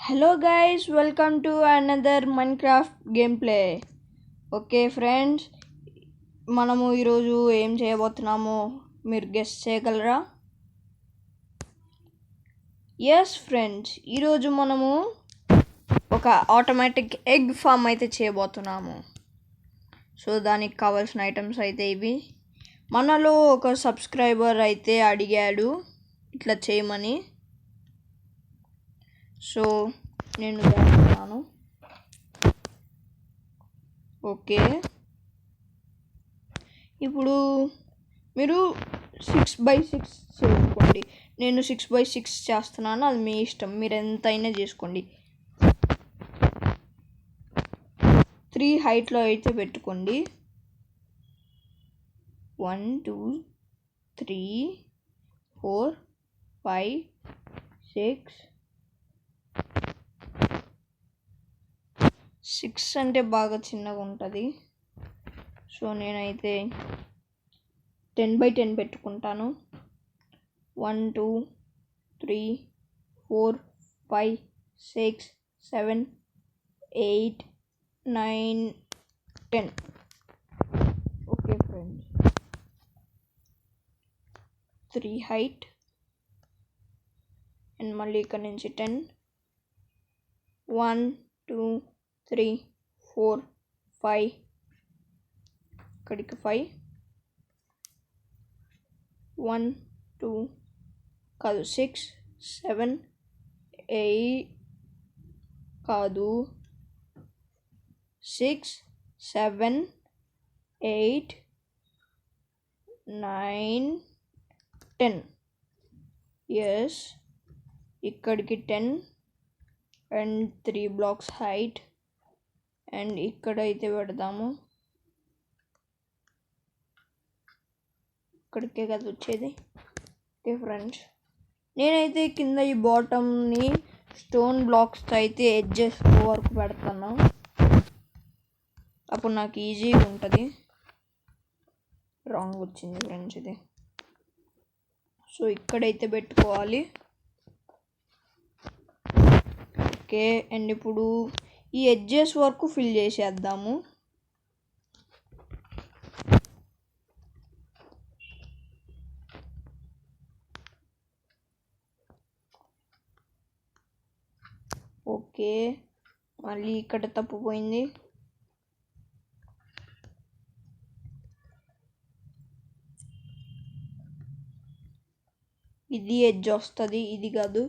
Hello guys, welcome to another Minecraft gameplay. Okay friends, మనము ఈరోజు ఏం చేయబోతున్నామో మీరు గెస్ చేయగలరా? ఎస్ ఫ్రెండ్స్, ఈరోజు మనము ఒక ఆటోమేటిక్ ఎగ్ ఫామ్ అయితే చేయబోతున్నాము. సో దానికి కావాల్సిన ఐటమ్స్ అయితే ఇవి. మనలో ఒక సబ్స్క్రైబర్ అయితే అడిగాడు ఇట్లా చేయమని, సో నేను చేస్తున్నాను. ఓకే, ఇప్పుడు మీరు 6x6 చేసుకోండి. నేను 6x6 చేస్తున్నాను, అది మీ ఇష్టం, మీరు ఎంతైనా చేసుకోండి. 3 హైట్లో అయితే పెట్టుకోండి. 1 2 3 4 5 6 6 అంటే బాగా చిన్నగా ఉంటుంది. సో నేనైతే 10x10 పెట్టుకుంటాను. 1 2 3 4 5 6 7 8 9 10. ఓకే ఫ్రెండ్స్, 3 హైట్ అండ్ మళ్ళీ ఇక్కడ నుంచి 10. 1 2 3 4 5, ఇక్కడికి 5. 1 2 కాదు 6 7 8 కాదు 6 7 8 9 10. ఎస్, ఇక్కడికి 10 అండ్ 3 బ్లాక్స్ హైట్ అండ్ ఇక్కడైతే పెడదాము. ఇక్కడికే కదా వచ్చేది. ఓకే ఫ్రెండ్స్, నేనైతే కింద ఈ బాటమ్ని స్టోన్ బ్లాక్స్తో అయితే ఎడ్జెస్ వరకు పెడతాను, అప్పుడు నాకు ఈజీగా ఉంటుంది. రాంగ్ వచ్చింది ఫ్రెండ్స్ ఇది. సో ఇక్కడైతే పెట్టుకోవాలి. ఓకే, అండ్ ఇప్పుడు ఈ ఎడ్జెస్ వరకు ఫిల్ చేసేద్దాము. ఓకే, మళ్ళీ ఇక్కడ తప్పిపోయింది. ఇది ఎడ్జ్ వస్తుంది, ఇది కాదు.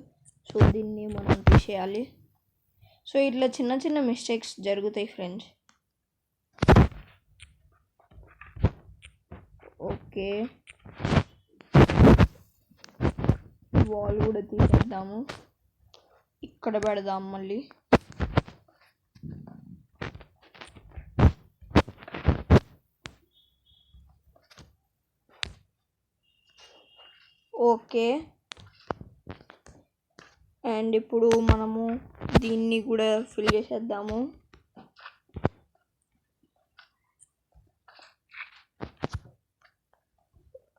సో దీన్ని మనం తీసేయాలి. సో ఇట్లా చిన్న చిన్న మిస్టేక్స్ జరుగుతాయి ఫ్రెండ్స్. ఓకే, వాల్ కూడా తీసేద్దాము. ఇక్కడ పెడదాం మళ్ళీ. ఓకే, అండ్ ఇప్పుడు మనము దీన్ని కూడా ఫిల్ చేసేద్దాము.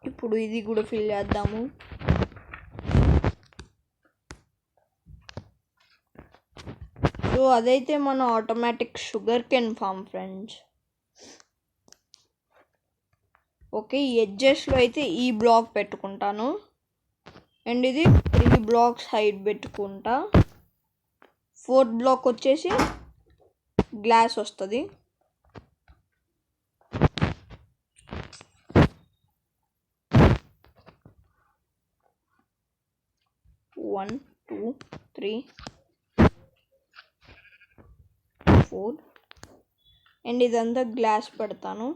ఇప్పుడు ఇది కూడా ఫిల్ చేద్దాము. సో అదైతే మన automatic sugar cane farm friends. Okay, ఈ ఎడ్జెస్లో అయితే ఈ బ్లాక్ పెట్టుకుంటాను అండ్ ఇది 3 బ్లాక్స్ హైట్ పెట్టుకుంటా. 4th బ్లాక్ వచ్చేసి గ్లాస్ వస్తుంది. One 2 3 4 అండ్ ఇదంతా గ్లాస్ పెడతాను.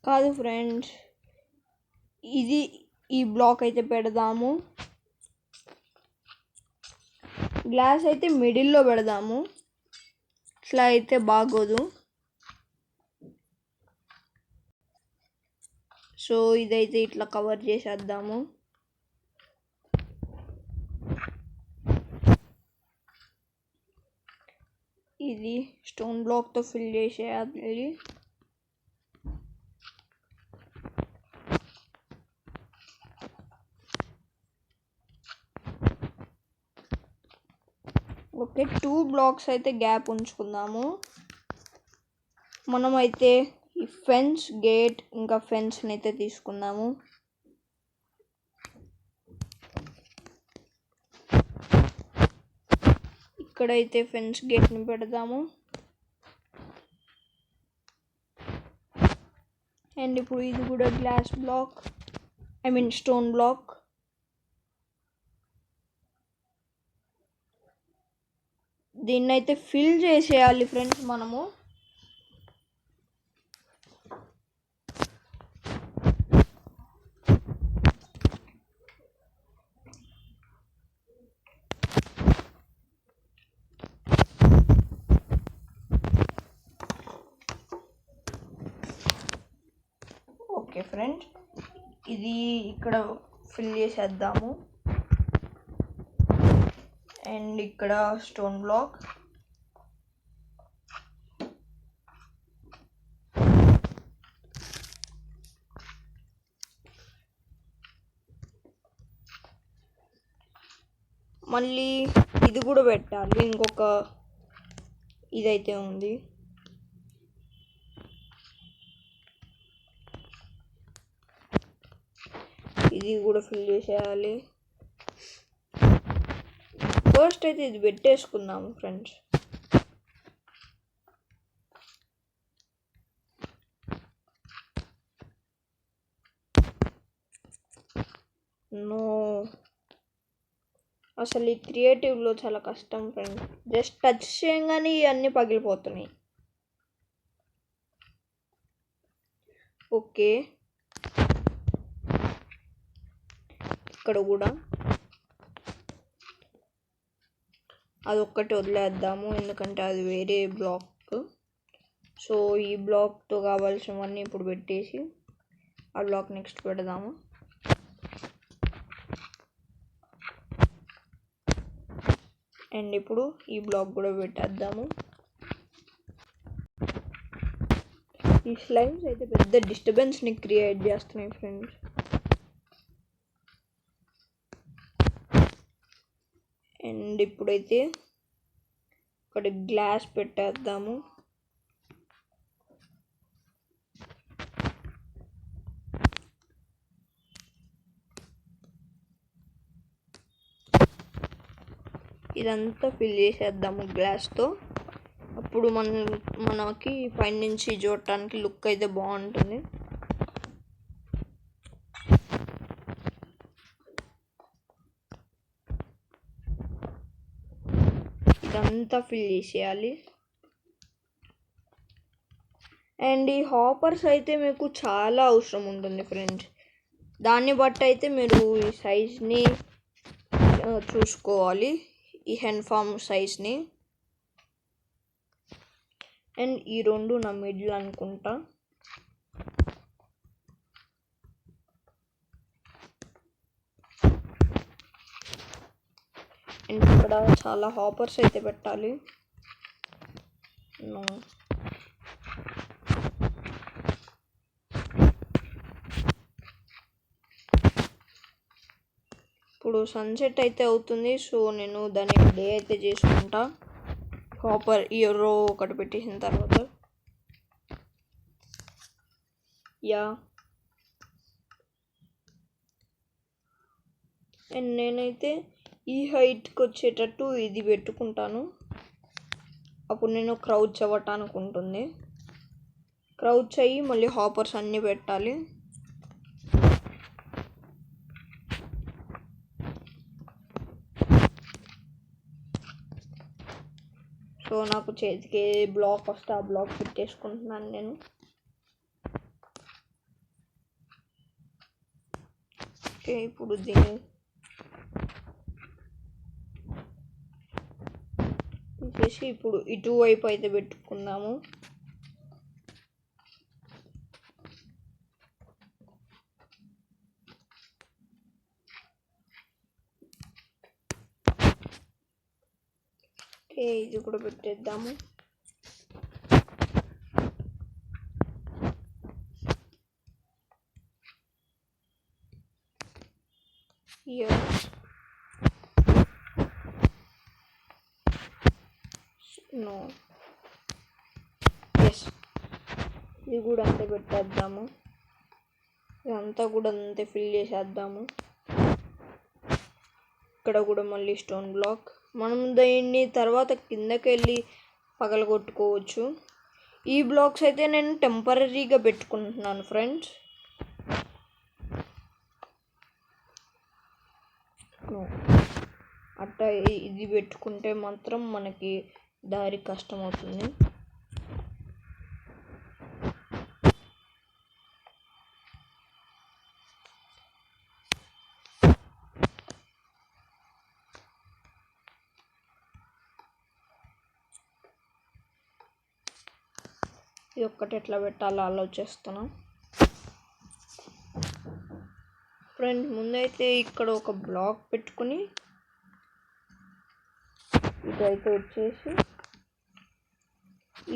కాదు ఫ్రెండ్స్, ఇది ఈ బ్లాక్ అయితే పెడదాము. గ్లాస్ అయితే మిడిల్లో పెడదాము, ఇట్లా అయితే బాగోదు. సో ఇదైతే ఇట్లా కవర్ చేసేద్దాము. ఇది స్టోన్ బ్లాక్తో ఫిల్ చేసేయాలి. ఓకే, 2 బ్లాక్స్ అయితే గ్యాప్ ఉంచుకుందాము. మనమైతే ఈ ఫెన్స్, గేట్ ఇంకా ఫెన్స్ని అయితే తీసుకుందాము. ఇక్కడైతే ఫెన్స్ గేట్ని పెడదాము. అండ్ ఇప్పుడు ఇది కూడా గ్లాస్ బ్లాక్, స్టోన్ బ్లాక్. దీన్ని అయితే ఫిల్ చేసేయాలి ఫ్రెండ్స్ మనము. ఓకే ఫ్రెండ్స్, ఇది ఇక్కడ ఫిల్ చేసేద్దాము. అండ్ ఇక్కడ స్టోన్ బ్లాక్. మళ్ళీ ఇది కూడా పెట్టాలి, ఇంకొక ఇదైతే ఉంది. ఇది కూడా ఫిల్ చేసేయాలి. ఫస్ట్ అయితే ఇది పెట్టేసుకుందాము ఫ్రెండ్స్. నో, అసలు ఈ క్రియేటివ్లో చాలా కష్టం ఫ్రెండ్స్. జస్ట్ టచ్ చేయగానే ఇవన్నీ పగిలిపోతున్నాయి. ఓకే, ఇక్కడ కూడా అదొక్కటి వదిలేద్దాము, ఎందుకంటే అది వేరే బ్లాక్. సో ఈ బ్లాక్తో కావాల్సినవన్నీ ఇప్పుడు పెట్టేసి ఆ బ్లాక్ నెక్స్ట్ పెడదాము. అండ్ ఇప్పుడు ఈ బ్లాక్ కూడా పెట్టేద్దాము. ఈ స్లైమ్స్ అయితే పెద్ద డిస్టర్బెన్స్ని క్రియేట్ చేస్తున్నాయి ఫ్రెండ్స్. అండ్ ఇప్పుడైతే ఇక్కడ గ్లాస్ పెట్టేద్దాము. ఇదంతా ఫిల్ చేసేద్దాము గ్లాస్తో. అప్పుడు మనకి పైనుంచి చూడటానికి లుక్ అయితే బాగుంటుంది. ఇదంతా ఫిల్ చేసేయాలి. అండ్ ఈ హాపర్స్ అయితే మీకు చాలా అవసరం ఉంటుంది ఫ్రెండ్స్. దాన్ని బట్టి అయితే మీరు ఈ సైజ్ని చూసుకోవాలి, ఈ హెన్ ఫామ్ సైజ్ని. అండ్ ఈ రెండు నా మిడిల్ అనుకుంటా. అండ్ ఇక్కడ చాలా హాపర్స్ అయితే పెట్టాలి. ఇప్పుడు సన్సెట్ అయితే అవుతుంది, సో నేను దాన్ని డే అయితే చేసుకుంటా. హాపర్ ఈ రో ఒకటి పెట్టేసిన తర్వాత అండ్ నేనైతే ఈ హైట్కి వచ్చేటట్టు ఇది పెట్టుకుంటాను. అప్పుడు నేను క్రౌచ్ అవ్వటానికి ఉంటుంది. క్రౌచ్ అయ్యి మళ్ళీ హాపర్స్ అన్నీ పెట్టాలి. సో నాకు చేతికి బ్లాక్ వస్తే ఆ బ్లాక్ పెట్టేసుకుంటున్నాను నేను. ఓకే, ఇప్పుడు దీన్ని తీసేసి ఇప్పుడు ఇటువైపు అయితే పెట్టుకుందాము. ఓకే, ఇది కూడా పెట్టేద్దాము. నో ఎస్, ఇది కూడా అంతే పెట్టేద్దాము. ఇదంతా కూడా అంతే ఫిల్ చేసేద్దాము. ఇక్కడ కూడా మళ్ళీ స్టోన్ బ్లాక్. మనం దీన్ని తర్వాత కిందకి వెళ్ళి పగలగొట్టుకోవచ్చు. ఈ బ్లాక్స్ అయితే నేను టెంపరీగా పెట్టుకుంటున్నాను ఫ్రెండ్స్. అట్లా ఇది పెట్టుకుంటే మాత్రం మనకి దారి కష్టం అవుతుంది. ఇది ఒక్కటి ఎట్లా పెట్టాలో ఆలోచిస్తున్నాం ఫ్రెండ్స్. ముందైతే ఇక్కడ ఒక బ్లాక్ పెట్టుకుని ఇదైతే వచ్చేసి,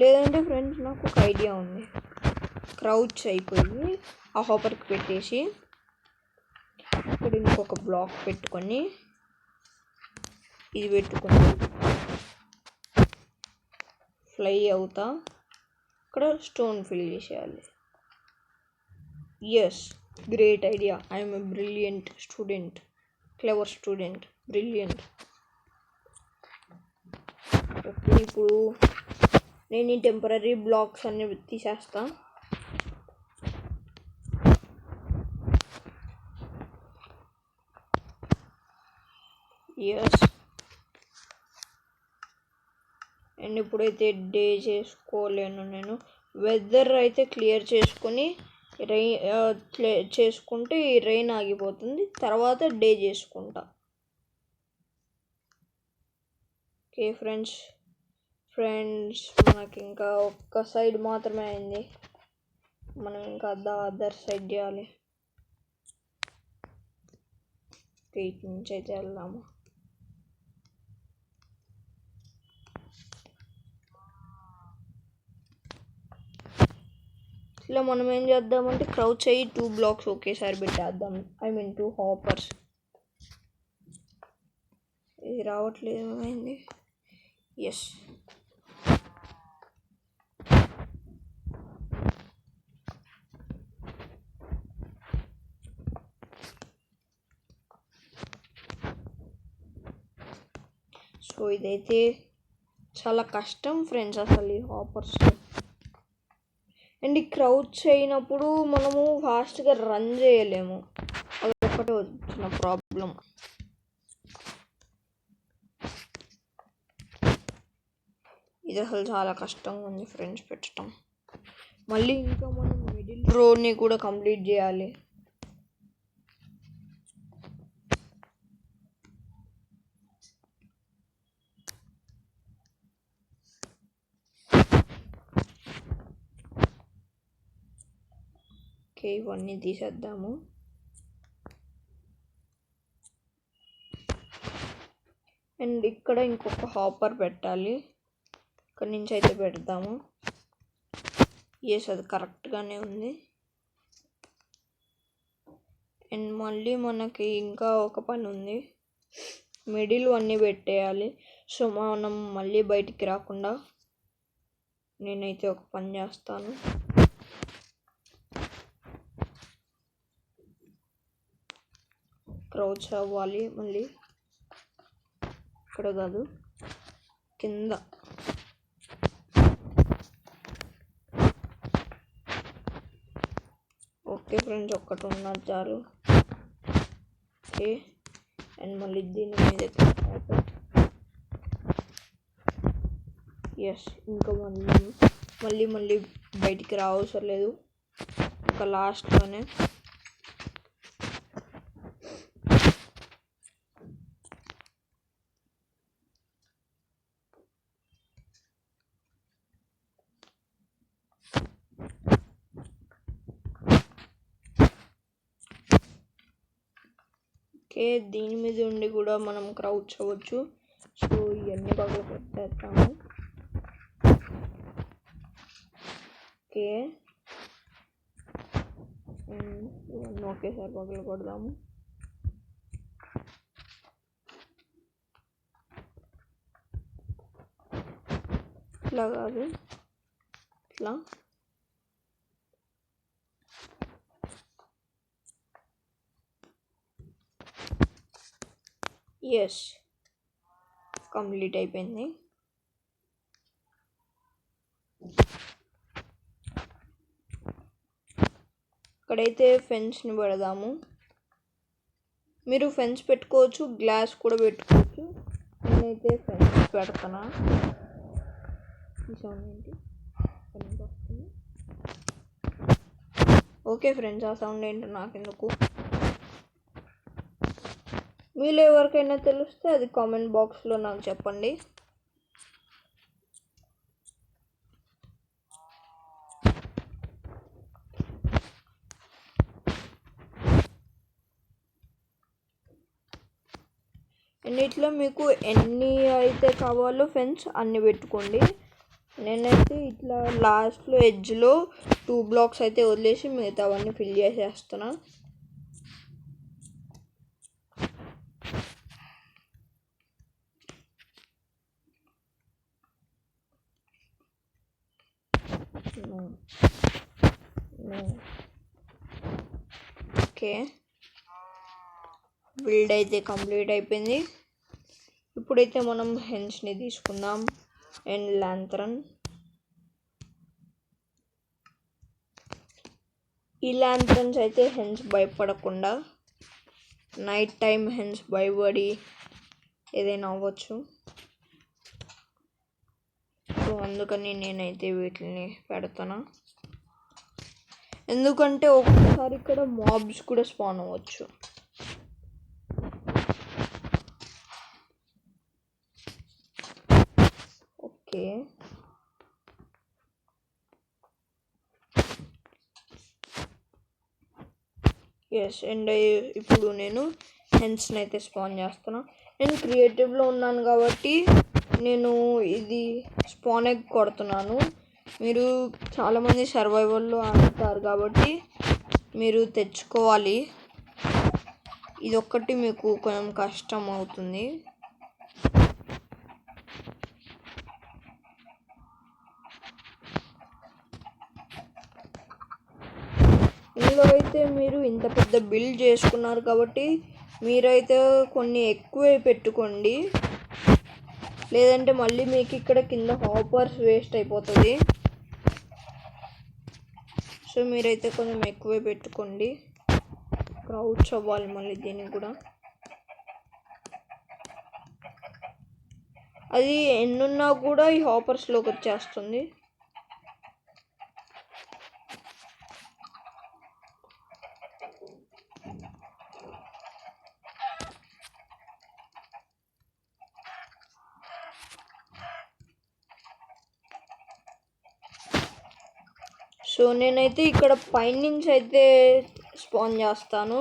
లేదంటే ఫ్రెండ్స్ నాకు ఒక ఐడియా ఉంది. క్రౌచ్ అయిపోయి ఆ హాపర్కి పెట్టేసి ఇక్కడ ఇంకొక బ్లాక్ పెట్టుకొని ఇది పెట్టుకొని ఫ్లై అవుతా ఇక్కడ స్టోన్ ఫిల్ చేసేయాలి. Yes, great idea. I'm a brilliant student, clever student, brilliant. Okay, ఇప్పుడు నేను ఈ టెంపరీ బ్లాక్స్ అన్ని తీసేస్తా. ఎస్, అండ్ ఇప్పుడైతే డే చేసుకోలేను నేను. వెదర్ అయితే క్లియర్ చేసుకొని చేసుకుంటే ఈ రెయిన్ ఆగిపోతుంది, తర్వాత డే చేసుకుంటా. ఓకే ఫ్రెండ్స్, మనకి ఇంకా ఒక్క సైడ్ మాత్రమే అయింది. మనం ఇంకా అదర్ సైడ్ చేయాలి. ఇటు నుంచి అయితే వెళ్దాము. ఇలా మనం ఏం చేద్దామంటే క్రౌచ్ అయ్యి 2 బ్లాక్స్ ఒకేసారి పెట్టేద్దాం. I mean 2 hoppers. ఇది రావట్లేదు, ఏమైంది? ఎస్, సో ఇదైతే చాలా కష్టం ఫ్రెండ్స్ అసలు ఈ హాపర్స్. అండ్ ఈ క్రౌచ్ అయినప్పుడు మనము ఫాస్ట్గా రన్ చేయలేము, అది ఒకటే వచ్చిన ప్రాబ్లం. ఇది అసలు చాలా కష్టంగా ఉంది ఫ్రెండ్స్ పెట్టడం. మళ్ళీ ఇంకా మనం మిడిల్ రోని కూడా కంప్లీట్ చేయాలి. ఓకే, ఇవన్నీ తీసేద్దాము. అండ్ ఇక్కడ ఇంకొక హాపర్ పెట్టాలి, ఇక్కడ నుంచి అయితే పెడతాము. ఎస్, అది కరెక్ట్గానే ఉంది. అండ్ మళ్ళీ మనకి ఇంకా ఒక పని ఉంది, మిడిల్ అన్నీ పెట్టేయాలి. సో మనం మళ్ళీ బయటికి రాకుండా నేనైతే ఒక పని చేస్తాను. క్రౌచ్ అవ్వాలి మళ్ళీ, ఇక్కడ కాదు కింద. ఓకే ఫ్రెండ్స్, ఒక్కటి ఉన్నది చాలు. ఓకే, అండ్ మళ్ళీ దీని మీద ఎస్, ఇంకా మళ్ళీ బయటికి రావసరం లేదు, ఇంకా లాస్ట్లోనే. ఓకే, దీని మీద ఉండి కూడా మనం క్రౌచ్ అవ్వచ్చు. సో ఇవన్నీ బాగా పెట్టేస్తాము. ఓకే, ఇవన్నీ ఒకేసారి పగలు కొడదాము. ఇట్లా కాదు, ఇట్లా. ఎస్, కంప్లీట్ అయిపోయింది. ఇక్కడైతే ఫెన్స్ని పెడదాము. మీరు ఫెన్స్ పెట్టుకోవచ్చు, గ్లాస్ కూడా పెట్టుకోవచ్చు. నేనైతే ఫెన్స్ పెడతాను. ఈ సౌండ్ ఏంటి? ఓకే ఫ్రెండ్స్, ఆ సౌండ్ ఏంటో నాకెందుకు. మీలో ఎవరికైనా తెలిస్తే అది కామెంట్ బాక్స్లో నాకు చెప్పండి. అన్నిట్లో మీకు ఎన్ని అయితే కావాలో ఫెన్స్ అన్ని పెట్టుకోండి. నేనైతే ఇట్లా లాస్ట్లో ఎడ్జ్లో 2 బ్లాక్స్ అయితే వదిలేసి మిగతా అవన్నీ ఫిల్ చేసేస్తున్నా. ఓకే, బిల్డ్ అయితే కంప్లీట్ అయిపోయింది. ఇప్పుడైతే మనం హెన్స్ని తీసుకుందాం అండ్ ల్యాంతరన్. ఈ ల్యాంతరన్స్ అయితే హెన్స్ భయపడకుండా, నైట్ టైం హెన్స్ భయపడి ఏదైనా అవ్వచ్చు. సో అందుకని నేనైతే వీటిని పెడతాను. ఎందుకంటే ఒక్కసారి ఇక్కడ మాబ్స్ కూడా స్పాన్ అవ్వచ్చు. Okay, yes. అండ్ ఇప్పుడు నేను హెన్స్ని అయితే స్పాన్ చేస్తాను. నేను క్రియేటివ్లో ఉన్నాను కాబట్టి నేను ఇది స్పాన్ ఎగ్ కొడుతున్నాను. మీరు చాలామంది సర్వైవల్లో ఆడతారు కాబట్టి మీరు తెచ్చుకోవాలి. ఇది ఒక్కటి మీకు కొంచెం కష్టం అవుతుంది. ఇందులో అయితే మీరు ఇంత పెద్ద బిల్డ్ చేసుకున్నారు కాబట్టి మీరైతే కొన్ని ఎక్కువే పెట్టుకోండి, లేదంటే మళ్ళీ మీకు ఇక్కడ కింద హాపర్స్ వేస్ట్ అయిపోతుంది. సో మీరైతే కొంచెం ఎక్కువే పెట్టుకోండి. క్రౌచ్ అవ్వాలి మళ్ళీ దీనికి కూడా. అది ఎన్నున్నా కూడా ఈ హాపర్స్లోకి వచ్చేస్తుంది. సో నేనైతే ఇక్కడ పైనుంచి అయితే స్పాన్ చేస్తాను.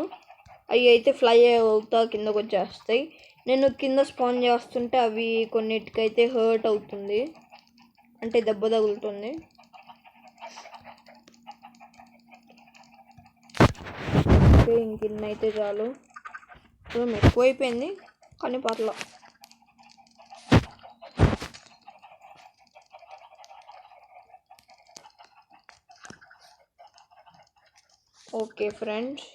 అవి అయితే ఫ్లై అవుతా కిందకు వచ్చేస్తాయి. నేను కింద స్పాన్ చేస్తుంటే అవి కొన్నిటికైతే హర్ట్ అవుతుంది, అంటే దెబ్బ తగులుతుంది. ఓకే, ఇంకిన్ని అయితే చాలు. కొంచెం ఎక్కువైపోయింది కానీ పర్లా. ఓకే ఫ్రెండ్స్,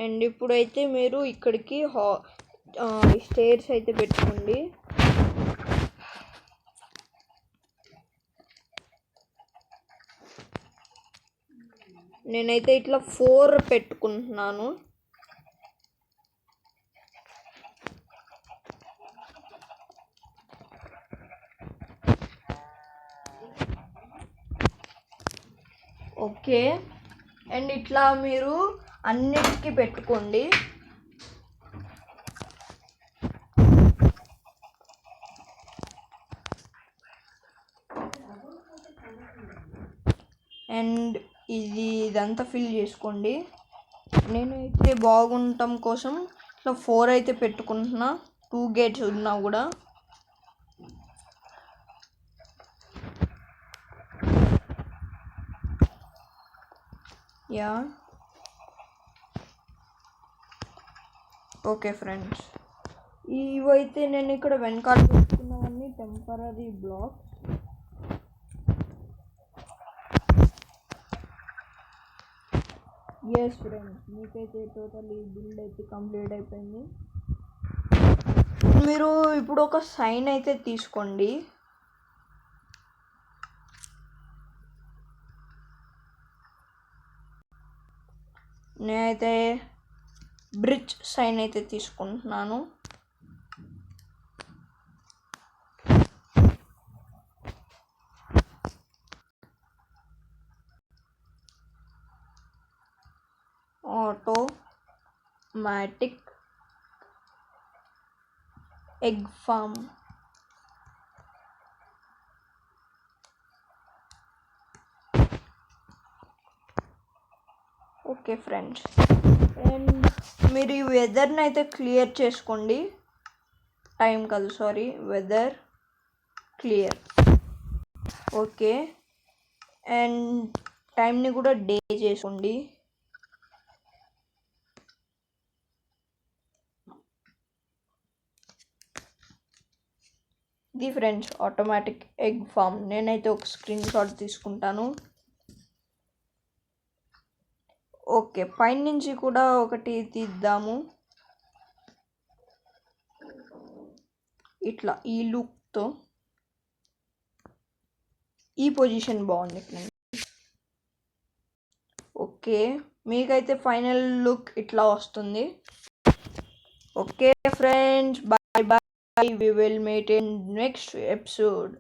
అండ్ ఇప్పుడైతే మీరు ఇక్కడికి స్టేర్స్ అయితే పెట్టుకోండి. నేనైతే ఇట్లా 4 పెట్టుకుంటున్నాను. ఓకే, అండ్ ఇట్లా మీరు అన్నిటికీ పెట్టుకోండి. అండ్ ఇదంతా ఫిల్ చేసుకోండి. నేనైతే బాగుండటం కోసం ఇట్లా 4 అయితే పెట్టుకుంటున్నా, 2 గేట్స్ ఉన్నా కూడా. యా ఓకే ఫ్రెండ్స్, ఇవైతే నేను ఇక్కడ వెనకాల పెట్టుకున్నవన్నీ టెంపరీ బ్లాక్స్. ఎస్ ఫ్రెండ్స్, మీకైతే టోటలీ బిల్డ్ అయితే కంప్లీట్ అయిపోయింది. మీరు ఇప్పుడు ఒక సైన్ అయితే తీసుకోండి. నేనైతే బ్రిడ్జ్ సైన్ అయితే తీసుకుంటున్నాను. Automatic egg farm. Okay friends, and మీరు ఈ వెదర్ని అయితే క్లియర్ చేసుకోండి. టైం కాదు, sorry, weather clear. Okay, and టైంని కూడా డే చేసుకోండి. ఇది ఫ్రెండ్స్ ఆటోమేటిక్ ఎగ్ ఫామ్. నేనైతే ఒక స్క్రీన్ షాట్ తీసుకుంటాను. ఓకే, పైనుంచి కూడా ఒకటి తీద్దాము. ఇట్లా ఈ లుక్తో. ఈ పొజిషన్ బాగుంది ఫ్రెండ్స్. ఓకే, మీకైతే ఫైనల్ లుక్ ఇట్లా వస్తుంది. Okay friends, bye bye. We will meet in next episode.